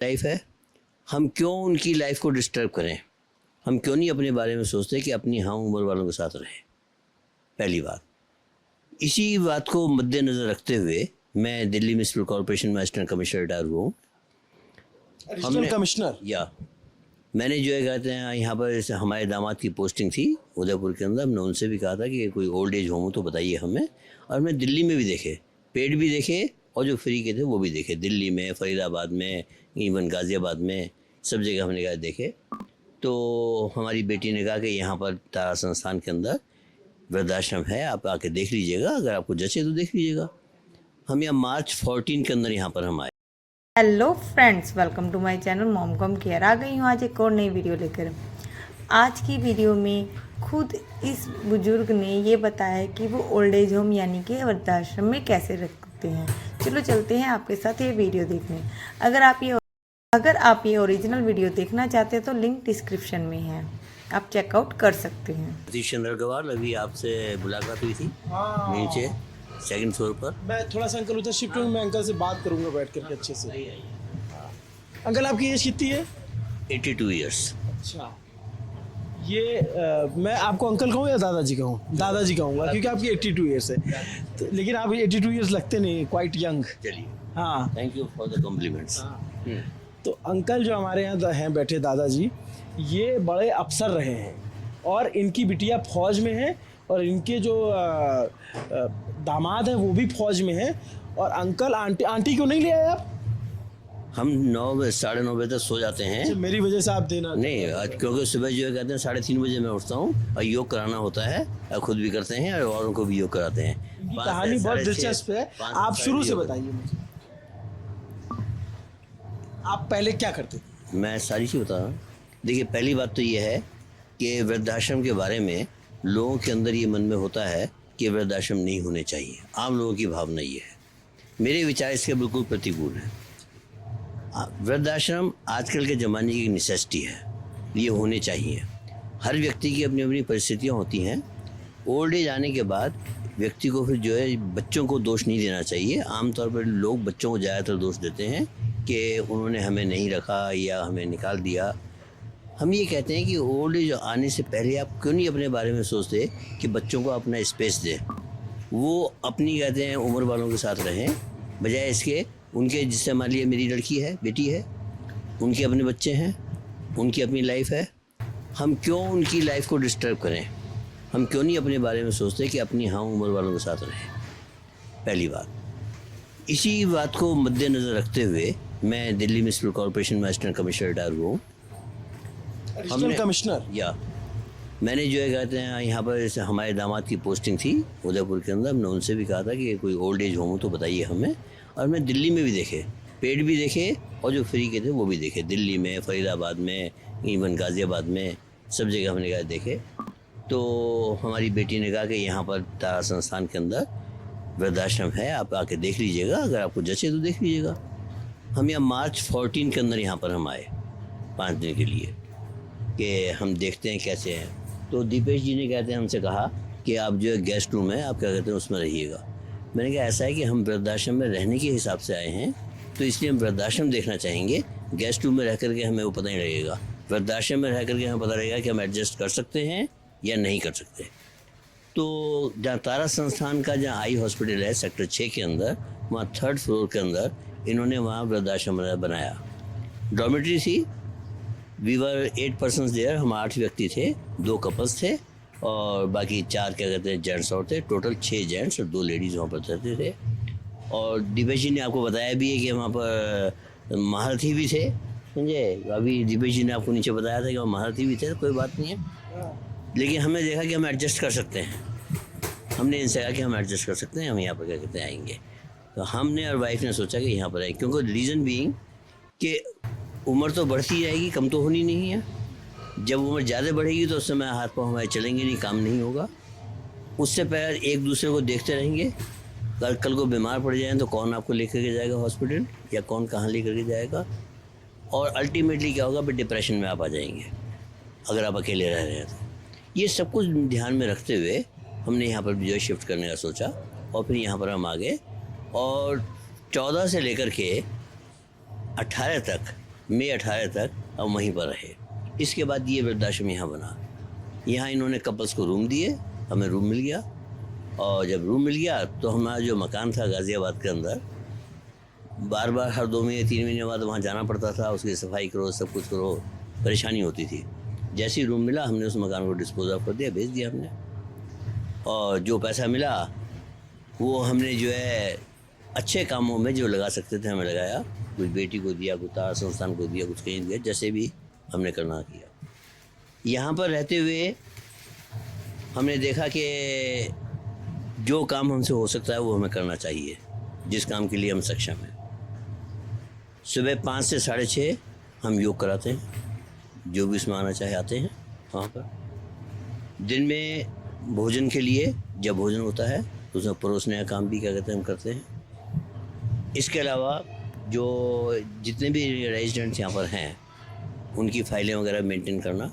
Life है, हम क्यों उनकी लाइफ को डिस्टर्ब करें। हम क्यों नहीं अपने बारे में सोचते कि अपनी हम उम्र वालों के साथ रहें। पहली बात, इसी बात को मद्देनज़र रखते हुए मैं दिल्ली म्युनिसिपल कॉरपोरेशन में असिस्टेंट कमिश्नर रिटायर हुआ हूँ। असिस्टेंट कमिश्नर या मैंने जो है कहते हैं यहाँ पर जैसे हमारे दामाद की पोस्टिंग थी उदयपुर के अंदर, हमने उनसे भी कहा था कि कोई ओल्ड एज होम हो तो बताइए हमें। और मैं दिल्ली में भी देखे, पेड भी देखे और जो फ्री के थे वो भी देखे, दिल्ली में, फरीदाबाद में, इवन गाज़ियाबाद में, सब जगह हमने कहा देखे। तो हमारी बेटी ने कहा कि यहाँ पर तारा संस्थान के अंदर वृद्धाश्रम है, आप आके देख लीजिएगा, अगर आपको जचे तो देख लीजिएगा। हम यहाँ मार्च 14 के अंदर यहाँ पर हम आए। Hello friends, welcome to my channel mom come care. आ गई हूँ आज एक और नई वीडियो लेकर। आज की वीडियो में खुद इस बुजुर्ग ने ये बताया कि वो ओल्ड एज होम यानी कि वृद्धाश्रम में कैसे रखते हैं। चलो चलते हैं आपके साथ ये वीडियो देखने। अगर आप ये ओरिजिनल वीडियो देखना चाहते हैं तो लिंक डिस्क्रिप्शन में है, आप चेकआउट कर सकते हैं। सतीश चंद्र गवार, अभी आपसे मुलाकात हुई थी नीचे सेकंड फ्लोर पर। मैं थोड़ा सा अंकल उधर शिफ्ट हूँ, मैं अंकल से बात करूंगा बैठ करके अच्छे से। अंकल आपकी एज कितनी है? 82 ईयर्स। अच्छा, ये मैं आपको अंकल कहूँ या दादाजी कहूँ? दादाजी कहूँगा क्योंकि आपकी 82 ईयर्स है। तो, लेकिन आप 82 ईयर्स लगते नहीं, क्वाइट यंग। चलिए, हाँ, thank you for the compliments. तो अंकल जो हमारे यहाँ हैं बैठे दादाजी, ये बड़े अफसर रहे हैं और इनकी बिटिया फौज में है और इनके जो दामाद हैं वो भी फौज में हैं। और अंकल आंटी क्यों नहीं ले आए आप? हम 9 बजे 9:30 बजे तक सो जाते हैं। मेरी वजह से आप देना नहीं, आज क्योंकि सुबह जो है कहते हैं 3:30 बजे मैं उठता हूँ और योग कराना होता है, और खुद भी करते हैं और औरों को भी योग कराते हैं। कहानी बहुत दिलचस्प है, आप शुरू से बताइए मुझे। आप पहले क्या करते थे? मैं सारी चीज़ बता रहा हूँ। देखिए, पहली बात तो ये है कि वृद्धाश्रम के बारे में लोगों के अंदर ये मन में होता है कि वृद्धाश्रम नहीं होने चाहिए। आम लोगों की भावना ये है, मेरे विचार इसके बिल्कुल प्रतिकूल है। वृद्धाश्रम आजकल के ज़माने की नेसेसिटी है, ये होने चाहिए। हर व्यक्ति की अपनी अपनी परिस्थितियाँ होती हैं। ओल्ड एज आने के बाद व्यक्ति को फिर जो है बच्चों को दोष नहीं देना चाहिए। आमतौर पर लोग बच्चों को ज़्यादातर दोष देते हैं कि उन्होंने हमें नहीं रखा या हमें निकाल दिया। हम ये कहते हैं कि ओल्ड एज आने से पहले आप क्यों नहीं अपने बारे में सोचते कि बच्चों को अपना स्पेस दें, वो अपनी कहते हैं उम्र वालों के साथ रहें, बजाय इसके उनके, जिससे मान लिया मेरी लड़की है, बेटी है, उनके अपने बच्चे हैं, उनकी अपनी लाइफ है, हम क्यों उनकी लाइफ को डिस्टर्ब करें। हम क्यों नहीं अपने बारे में सोचते कि अपनी हम उम्र वालों के साथ रहें। पहली बात, इसी बात को मद्देनज़र रखते हुए मैं दिल्ली म्युनिसिपल कॉरपोरेशन में असिस्टेंट कमिश्नर रिटायर हुआ हूँ। Assistant commissioner? या मैंने जो है कहते हैं यहाँ पर जैसे हमारे दामाद की पोस्टिंग थी उदयपुर के अंदर, हमने उनसे भी कहा था कि कोई ओल्ड एज होम हो तो बताइए हमें। और मैं दिल्ली में भी देखे, पेड भी देखे और जो फ्री के थे वो भी देखे, दिल्ली में, फरीदाबाद में, इवन गाज़ियाबाद में, सब जगह हमने कहा देखे। तो हमारी बेटी ने कहा कि यहाँ पर तारा संस्थान के अंदर वृद्धाश्रम है, आप आके देख लीजिएगा, अगर आपको जचे तो देख लीजिएगा। हम यहाँ मार्च 14 के अंदर यहाँ पर हम आए 5 दिन के लिए कि हम देखते हैं कैसे हैं। तो दीपेश जी ने कहते हैं हमसे कहा कि आप जो है गेस्ट रूम है, आप क्या कहते हैं उसमें रहिएगा। मैंने कहा ऐसा है कि हम वृद्धाश्रम में रहने के हिसाब से आए हैं, तो इसलिए हम वृद्धाश्रम देखना चाहेंगे। गेस्ट रूम में रह करके हमें वो पता नहीं लगेगा, वृद्धाश्रम में रह करके हमें पता लगेगा कि हम एडजस्ट कर सकते हैं या नहीं कर सकते। तो जहाँ तारा संस्थान का जहाँ आई हॉस्पिटल है सेक्टर 6 के अंदर, वहाँ 3rd फ्लोर के अंदर इन्होंने वहाँ वृद्धाश्रम बनाया। डॉर्मेटरी थी, वी वर 8 पर्सन्स देयर, हम 8 व्यक्ति थे, 2 कपल्स थे और बाकी 4 क्या कहते हैं जेंट्स और थे। टोटल 6 जेंट्स और 2 लेडीज़ वहाँ पर रहते थे। और दीपेश जी ने आपको बताया भी है कि वहाँ पर महारथी भी थे, समझे। अभी दीपेश जी ने आपको नीचे बताया था कि वहाँ महारथी भी थे, तो कोई बात नहीं है। लेकिन हमने देखा कि हम एडजस्ट कर सकते हैं, हमने इनसे कहा कि हम एडजस्ट कर सकते हैं, हम यहाँ पर क्या कहते हैं आएंगे। तो हमने और वाइफ ने सोचा कि यहाँ पर आए, क्योंकि रीज़न बीइंग कि उम्र तो बढ़ती जाएगी, कम तो होनी नहीं है। जब उम्र ज़्यादा बढ़ेगी तो उस समय हाथ पाँव हमारे चलेंगे नहीं, काम नहीं होगा। उससे पहले एक दूसरे को देखते रहेंगे। कल को बीमार पड़ जाए तो कौन आपको लेकर के जाएगा हॉस्पिटल, या कौन कहाँ लेकर के जाएगा। और अल्टीमेटली क्या होगा, फिर डिप्रेशन में आप आ जाएंगे अगर आप अकेले रह रहे हैं। तो ये सब कुछ ध्यान में रखते हुए हमने यहाँ पर जो शिफ्ट करने का सोचा और फिर यहाँ पर हम आ गए। और 14 से लेकर के 18 तक मई 18 तक हम वहीं पर रहे। इसके बाद ये वृद्धाश्रम यहाँ बना। यहाँ इन्होंने कपल्स को रूम दिए, हमें रूम मिल गया, और जब रूम मिल गया तो हमारा जो मकान था गाज़ियाबाद के अंदर, बार बार हर 2 महीने 3 महीने बाद वहाँ जाना पड़ता था, उसकी सफाई करो, सब कुछ करो, परेशानी होती थी। जैसे ही रूम मिला हमने उस मकान को डिस्पोज ऑफ कर दिया, बेच दिया हमने, और जो पैसा मिला वो हमने जो है अच्छे कामों में जो लगा सकते थे हमें लगाया। कुछ बेटी को दिया, कुछ तारा संस्थान को दिया, कुछ कहीं दिया, जैसे भी हमने करना किया। यहाँ पर रहते हुए हमने देखा कि जो काम हमसे हो सकता है वो हमें करना चाहिए, जिस काम के लिए हम सक्षम हैं। सुबह 5 से 6:30 हम योग कराते हैं, जो भी उसमें आना चाहे आते हैं वहाँ पर। दिन में भोजन के लिए जब भोजन होता है तो उसमें परोसने का काम भी क्या कहते हैं हम करते हैं। इसके अलावा जो जितने भी रेजिडेंट्स यहाँ पर हैं उनकी फाइलें वगैरह मेंटेन करना,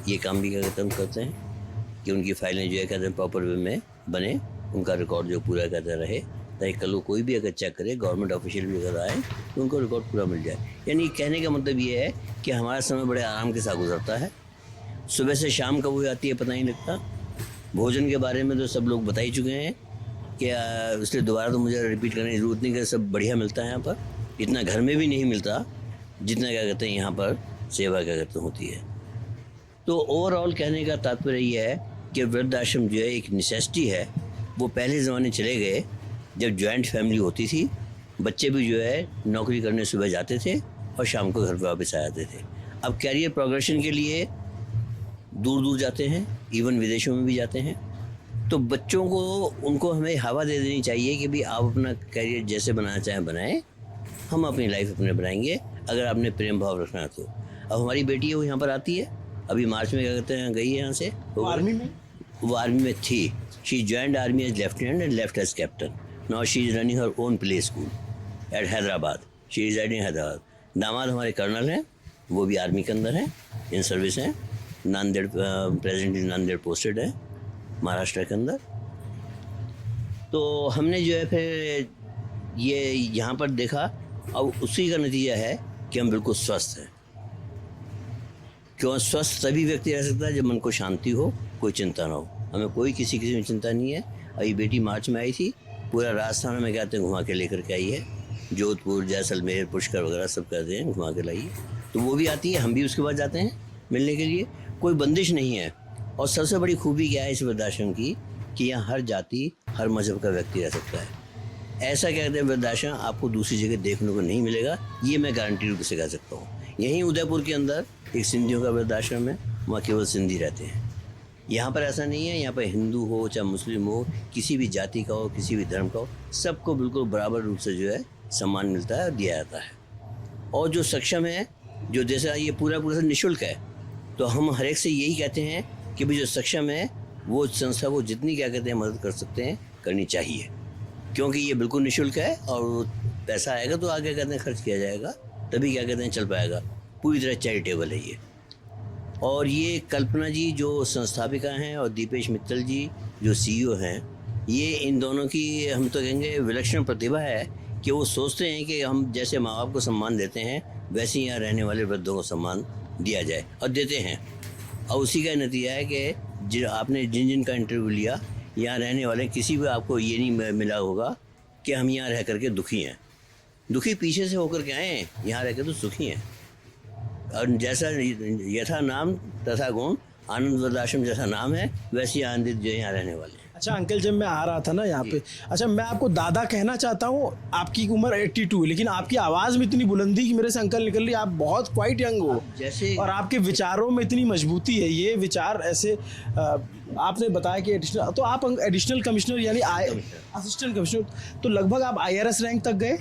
ये काम भी क्या कहते हैं हम करते हैं कि उनकी फाइलें जो है कहते हैं प्रॉपर वे में बने, उनका रिकॉर्ड जो पूरा कहते रहे, ताकि कल को कोई भी अगर चेक करे, गवर्नमेंट ऑफिशियल भी अगर आए तो उनको रिकॉर्ड पूरा मिल जाए। यानी कहने का मतलब ये है कि हमारा समय बड़े आराम के साथ गुजरता है। सुबह से शाम कब हो जाती है पता नहीं लगता। भोजन के बारे में तो सब लोग बता ही चुके हैं कि इसलिए दोबारा तो मुझे रिपीट करने की ज़रूरत नहीं, कि सब बढ़िया मिलता है यहाँ पर। इतना घर में भी नहीं मिलता जितना क्या कहते हैं यहाँ पर सेवा क्या कहते होती है। तो ओवरऑल कहने का तात्पर्य ये है कि वृद्धाश्रम जो है एक नेसेसिटी है। वो पहले ज़माने चले गए जब जॉइंट फैमिली होती थी, बच्चे भी जो है नौकरी करने सुबह जाते थे और शाम को घर पर वापस आ जाते थे। अब कैरियर प्रोग्रेशन के लिए दूर दूर जाते हैं, इवन विदेशों में भी जाते हैं। तो बच्चों को उनको हमें हवा दे देनी चाहिए कि भाई आप अपना कैरियर जैसे बनाना चाहें बनाएं, हम अपनी लाइफ अपने बनाएंगे, अगर आपने प्रेम भाव रखना है तो। अब हमारी बेटी है वो यहाँ पर आती है, अभी मार्च में क्या कहते हैं गई है यहाँ से। आर्मी में? वो आर्मी में थी। She joined army as lieutenant and left as captain. Now she is running her own play school at Hyderabad. She is riding Hyderabad. दामाद हमारे कर्नल हैं, वो भी आर्मी के अंदर हैं, इन सर्विस हैं। नांदेड़ प्रेजेंटली नांदेड़ पोस्टेड है महाराष्ट्र के अंदर। तो हमने जो है फिर ये यहाँ पर देखा, और उसी का नतीजा है कि हम बिल्कुल स्वस्थ हैं। क्यों स्वस्थ तभी व्यक्ति रह सकता है जब मन को शांति हो, कोई चिंता ना हो। हमें कोई किसी में चिंता नहीं है। अभी बेटी मार्च में आई थी, पूरा राजस्थान में कहते हैं घुमा के लेकर के आई है, जोधपुर, जैसलमेर, पुष्कर वगैरह सब कहते हैं घुमा के लाइए। तो वो भी आती है, हम भी उसके बाद जाते हैं मिलने के लिए। कोई बंदिश नहीं है। और सबसे बड़ी खूबी क्या है इस वृद्धाश्रम की कि यहाँ हर जाति, हर मज़हब का व्यक्ति रह सकता है। ऐसा कहते हैं वृद्धाश्रम आपको दूसरी जगह देखने को नहीं मिलेगा, ये मैं गारंटी रूप से कह सकता हूँ। यहीं उदयपुर के अंदर एक सिंधियों का वृद्धाश्रम है, वहाँ केवल सिंधी रहते हैं। यहाँ पर ऐसा नहीं है। यहाँ पर हिंदू हो चाहे मुस्लिम हो, किसी भी जाति का हो, किसी भी धर्म का हो, सबको बिल्कुल बराबर रूप से जो है सम्मान मिलता है और दिया जाता है। और जो सक्षम है, जो जैसा ये पूरा निःशुल्क है, तो हम हर एक से यही कहते हैं कि भाई जो सक्षम है वो संस्था को जितनी क्या कहते हैं मदद कर सकते हैं करनी चाहिए, क्योंकि ये बिल्कुल निःशुल्क है और पैसा आएगा तो आगे कहते हैं खर्च किया जाएगा, तभी क्या कहते हैं चल पाएगा। पूरी तरह चैरिटेबल है ये। और ये कल्पना जी जो संस्थापिका हैं और दीपेश मित्तल जी जो CEO हैं, ये इन दोनों की हम तो कहेंगे विलक्षण प्रतिभा है कि वो सोचते हैं कि हम जैसे माँ बाप को सम्मान देते हैं वैसे यहाँ रहने वाले वृद्धों को सम्मान दिया जाए, और देते हैं। और उसी का नतीजा है कि आपने जिन का इंटरव्यू लिया, यहाँ रहने वाले किसी भी आपको ये नहीं मिला होगा कि हम यहाँ रह करके दुखी हैं। दुखी पीछे से होकर के आए हैं, यहाँ रह कर तो सुखी हैं। और जैसा यथा नाम तथा गुण, आनंद वृद्धाश्रम जैसा नाम है वैसे आनंदित जो यहाँ रहने वाले हैं। अच्छा अंकल, जब मैं आ रहा था ना यहाँ पे, अच्छा मैं आपको दादा कहना चाहता हूँ। आपकी उम्र 82 है, लेकिन आपकी आवाज़ में इतनी बुलंदी कि मेरे से अंकल निकल रही। आप बहुत क्वाइट यंग हो जैसे, और आपके विचारों में इतनी मजबूती है। ये विचार ऐसे आपने बताया कि एडिशनल, तो आप एडिशनल कमिश्नर यानी असिस्टेंट कमिश्नर, तो लगभग आप IRS रैंक तक गए?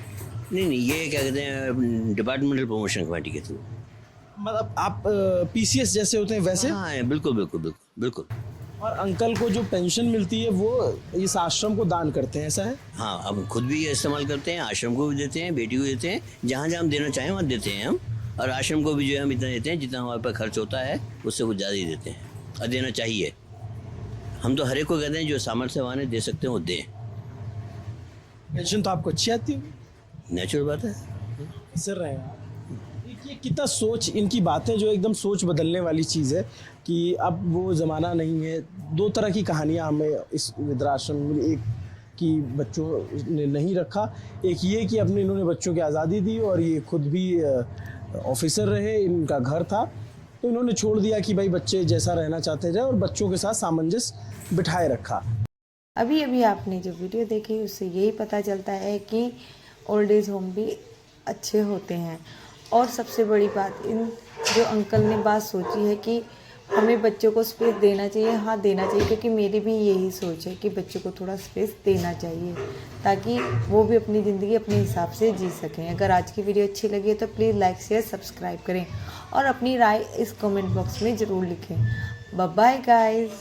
नहीं, ये क्या कहते हैं डिपार्टमेंटल प्रमोशन कमेटी के थ्रू। मतलब आप PCS जैसे होते हैं वैसे? हाँ, बिल्कुल बिल्कुल बिल्कुल बिल्कुल। और अंकल को जो पेंशन मिलती है वो इस आश्रम को दान करते हैं, ऐसा है? हाँ, हम खुद भी इस्तेमाल करते हैं, आश्रम को भी देते हैं, बेटी को देते हैं, जहाँ जहाँ हम देना चाहें वहाँ देते हैं हम। और आश्रम को भी जो है हम इतना देते हैं जितना हमारे पास खर्च होता है उससे कुछ ज़्यादा ही देते हैं, और देना चाहिए। हम तो हर एक को कहते हैं जो सामर्थ्यवान है दे सकते हैं वो दें। पेंशन तो आपको अच्छी आती होगी? नेचुरल बात है। सर रहे हैं ये कितना सोच, इनकी बातें जो एकदम सोच बदलने वाली चीज़ है कि अब वो ज़माना नहीं है। दो तरह की कहानियाँ हमें इस वृद्धाश्रम में, एक कि बच्चों ने नहीं रखा, एक ये कि अपने इन्होंने बच्चों की आज़ादी दी और ये खुद भी ऑफिसर रहे, इनका घर था तो इन्होंने छोड़ दिया कि भाई बच्चे जैसा रहना चाहते रहे और बच्चों के साथ सामंजस्य बिठाए रखा। अभी अभी आपने जो वीडियो देखी उससे यही पता चलता है कि ओल्ड एज होम भी अच्छे होते हैं। और सबसे बड़ी बात, इन जो अंकल ने बात सोची है कि हमें बच्चों को स्पेस देना चाहिए, हाँ देना चाहिए, क्योंकि मेरी भी यही सोच है कि बच्चों को थोड़ा स्पेस देना चाहिए ताकि वो भी अपनी ज़िंदगी अपने हिसाब से जी सकें। अगर आज की वीडियो अच्छी लगी है तो प्लीज़ लाइक शेयर सब्सक्राइब करें और अपनी राय इस कमेंट बॉक्स में ज़रूर लिखें। Bye bye guys.